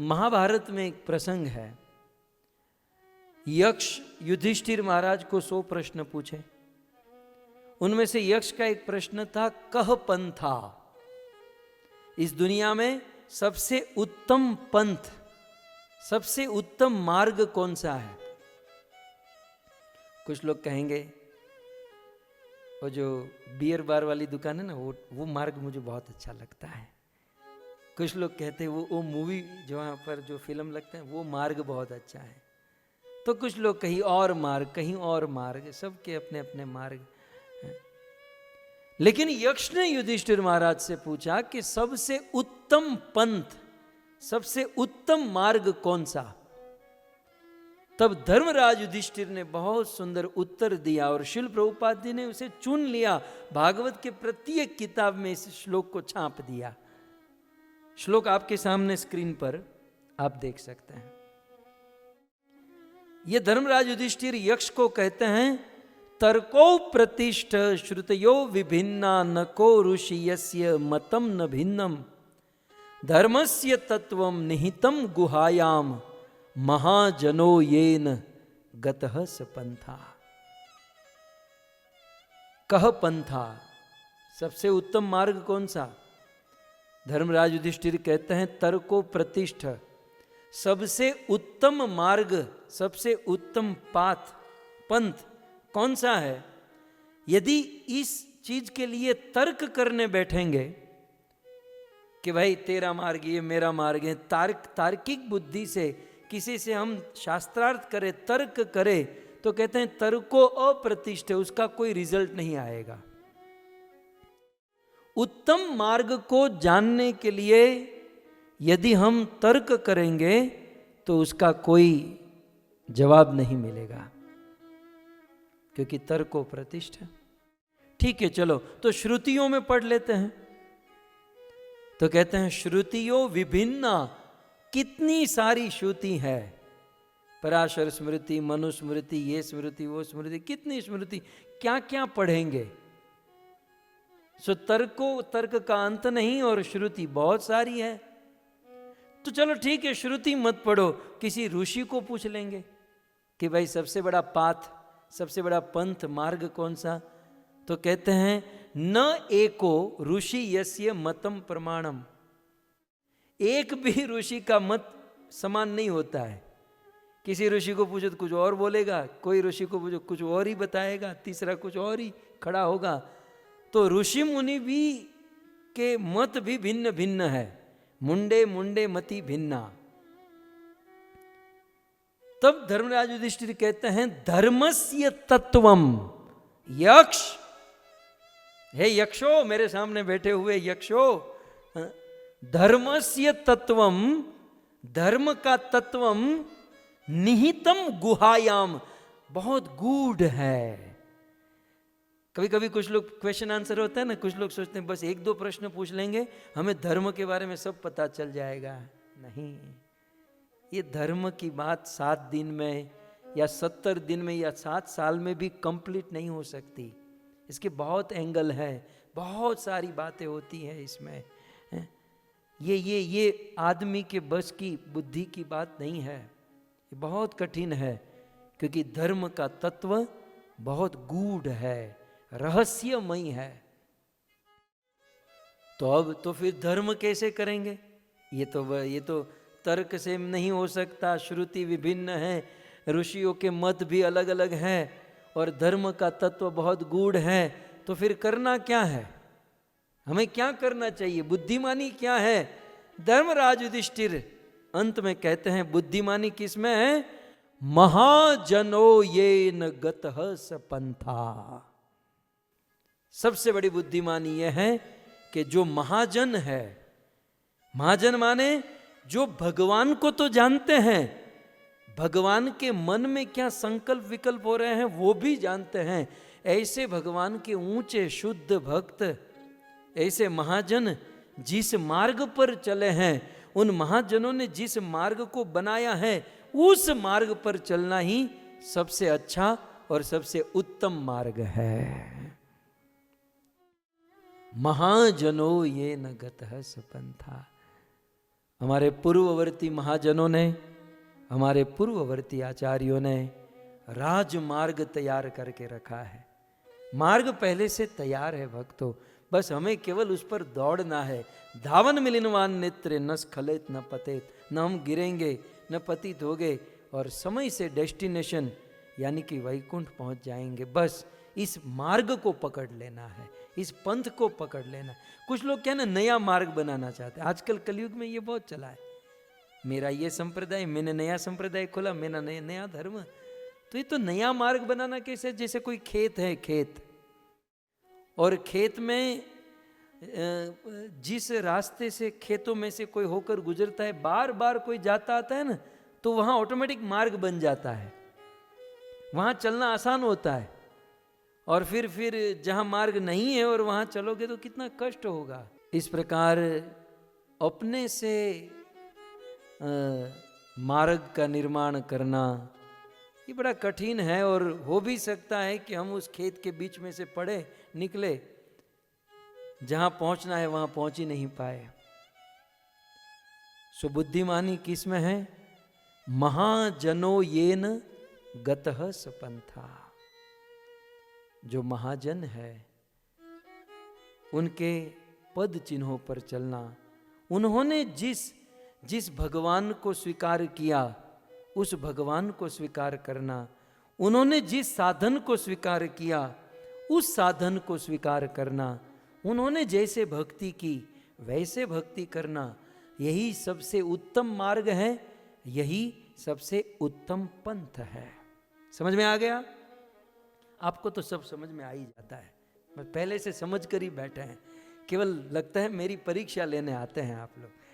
महाभारत में एक प्रसंग है। यक्ष युधिष्ठिर महाराज को 100 प्रश्न पूछे। उनमें से यक्ष का एक प्रश्न था, कह पंथा, इस दुनिया में सबसे उत्तम पंथ, सबसे उत्तम मार्ग कौन सा है? कुछ लोग कहेंगे वो जो बियर बार वाली दुकान है ना, वो मार्ग मुझे बहुत अच्छा लगता है। कुछ लोग कहते हैं वो मूवी जो वहाँ पर जो फिल्म लगते हैं वो मार्ग बहुत अच्छा है। तो कुछ लोग कहीं और मार्ग, कहीं और मार्ग, सबके अपने अपने मार्ग हैं। लेकिन यक्ष ने युधिष्ठिर महाराज से पूछा कि सबसे उत्तम पंथ, सबसे उत्तम मार्ग कौन सा? तब धर्मराज युधिष्ठिर ने बहुत सुंदर उत्तर दिया और शिल प्रभुपाद जी ने उसे चुन लिया, भागवत के प्रत्येक किताब में इस श्लोक को छाप दिया। श्लोक आपके सामने स्क्रीन पर आप देख सकते हैं। ये धर्मराज युधिष्ठिर यक्ष को कहते हैं, तर्को प्रतिष्ठ श्रुतयो विभिन्ना नको ऋषि यस्य मतम न भिन्नम धर्मस्य तत्वम निहितम गुहायाम महाजनो येन गतः स पंथा। कह पंथा, सबसे उत्तम मार्ग कौन सा? धर्मराज युधिष्ठिर कहते हैं, तर्को प्रतिष्ठ, सबसे उत्तम मार्ग, सबसे उत्तम पाथ, पंथ कौन सा है? यदि इस चीज के लिए तर्क करने बैठेंगे कि भाई तेरा मार्ग ये मेरा मार्ग है, तार्किक बुद्धि से किसी से हम शास्त्रार्थ करें, तर्क करें, तो कहते हैं तर्को अप्रतिष्ठ, उसका कोई रिजल्ट नहीं आएगा। उत्तम मार्ग को जानने के लिए यदि हम तर्क करेंगे तो उसका कोई जवाब नहीं मिलेगा, क्योंकि तर्को प्रतिष्ठ है। ठीक है, चलो तो श्रुतियों में पढ़ लेते हैं। तो कहते हैं श्रुतियों विभिन्ना, कितनी सारी श्रुति है, पराशर स्मृति, मनुस्मृति, ये स्मृति, वो स्मृति, कितनी स्मृति, क्या क्या पढ़ेंगे। सो तर्क का अंत नहीं और श्रुति बहुत सारी है। तो चलो ठीक है, श्रुति मत पढ़ो, किसी ऋषि को पूछ लेंगे कि भाई सबसे बड़ा पाथ, सबसे बड़ा पंथ मार्ग कौन सा? तो कहते हैं न एको ऋषि यस्य मतम प्रमाणम, एक भी ऋषि का मत समान नहीं होता है। किसी ऋषि को पूछो तो कुछ और बोलेगा, कोई ऋषि को पूछो कुछ और ही बताएगा, तीसरा कुछ और ही खड़ा होगा। तो ऋषि मुनि भी के मत भी भिन्न भिन्न है, मुंडे मुंडे मति भिन्ना। तब धर्मराज युधिष्ठिर कहते हैं धर्मस्य तत्वम, यक्ष, हे यक्षो, मेरे सामने बैठे हुए यक्षो, धर्मस्य तत्वम, धर्म का तत्वम निहितम गुहायाम, बहुत गूढ़ है। कभी कभी कुछ लोग क्वेश्चन आंसर होता है ना, कुछ लोग सोचते हैं बस 1-2 प्रश्न पूछ लेंगे हमें धर्म के बारे में सब पता चल जाएगा। नहीं, ये धर्म की बात 7 दिन में या 70 दिन में या 7 साल में भी कंप्लीट नहीं हो सकती। इसके बहुत एंगल है, बहुत सारी बातें होती हैं इसमें। ये आदमी के बस की बुद्धि की बात नहीं है, ये बहुत कठिन है, क्योंकि धर्म का तत्व बहुत गूढ़ है, रहस्यमयी है। तो अब तो फिर धर्म कैसे करेंगे? ये तो तर्क से नहीं हो सकता। श्रुति विभिन्न है, ऋषियों के मत भी अलग अलग हैं, और धर्म का तत्व बहुत गूढ़ है। तो फिर करना क्या है? हमें क्या करना चाहिए? बुद्धिमानी क्या है? धर्मराज युधिष्ठिर अंत में कहते हैं बुद्धिमानी किसमें है? महाजनो येन गतः स पंथा। सबसे बड़ी बुद्धिमानी यह है कि जो महाजन है, महाजन माने जो भगवान को तो जानते हैं, भगवान के मन में क्या संकल्प विकल्प हो रहे हैं वो भी जानते हैं, ऐसे भगवान के ऊंचे शुद्ध भक्त, ऐसे महाजन जिस मार्ग पर चले हैं, उन महाजनों ने जिस मार्ग को बनाया है, उस मार्ग पर चलना ही सबसे अच्छा और सबसे उत्तम मार्ग है। महाजनो ये न गतः स पंथा। हमारे पूर्ववर्ती महाजनों ने, हमारे पूर्ववर्ती आचार्यों ने राजमार्ग तैयार करके रखा है। मार्ग पहले से तैयार है भक्तों, बस हमें केवल उस पर दौड़ना है। धावन मिलिनवान नेत्र न स्खलित न पतित, न हम गिरेंगे न पतित होगे और समय से डेस्टिनेशन यानी कि वैकुंठ पहुंच जाएंगे। बस इस मार्ग को पकड़ लेना है, इस पंथ को पकड़ लेना। कुछ लोग क्या ना नया मार्ग बनाना चाहते हैं, आजकल कलयुग में ये बहुत चला है। मेरा ये संप्रदाय, मैंने नया संप्रदाय खोला, मेरा नया धर्म। तो ये तो नया मार्ग बनाना कैसे? जैसे कोई खेत है, खेत, और खेत में जिस रास्ते से खेतों में से कोई होकर गुजरता है, बार बार कोई जाता आता है ना, तो वहाँ ऑटोमेटिक मार्ग बन जाता है, वहाँ चलना आसान होता है। और फिर जहाँ मार्ग नहीं है और वहाँ चलोगे तो कितना कष्ट होगा। इस प्रकार अपने से मार्ग का निर्माण करना ये बड़ा कठिन है, और हो भी सकता है कि हम उस खेत के बीच में से पड़े निकले, जहां पहुंचना है वहां पहुंच ही नहीं पाए। सो बुद्धिमानी किस में है? महाजनो येन गतः सपंथा। जो महाजन है उनके पद चिन्हों पर चलना, उन्होंने जिस भगवान को स्वीकार किया उस भगवान को स्वीकार करना, उन्होंने जिस साधन को स्वीकार किया उस साधन को स्वीकार करना, उन्होंने जैसे भक्ति की वैसे भक्ति करना, यही सबसे उत्तम मार्ग है, यही सबसे उत्तम पंथ है। समझ में आ गया? आपको तो सब समझ में आ ही जाता है, मैं पहले से समझ कर ही बैठे हैं, केवल लगता है मेरी परीक्षा लेने आते हैं आप लोग।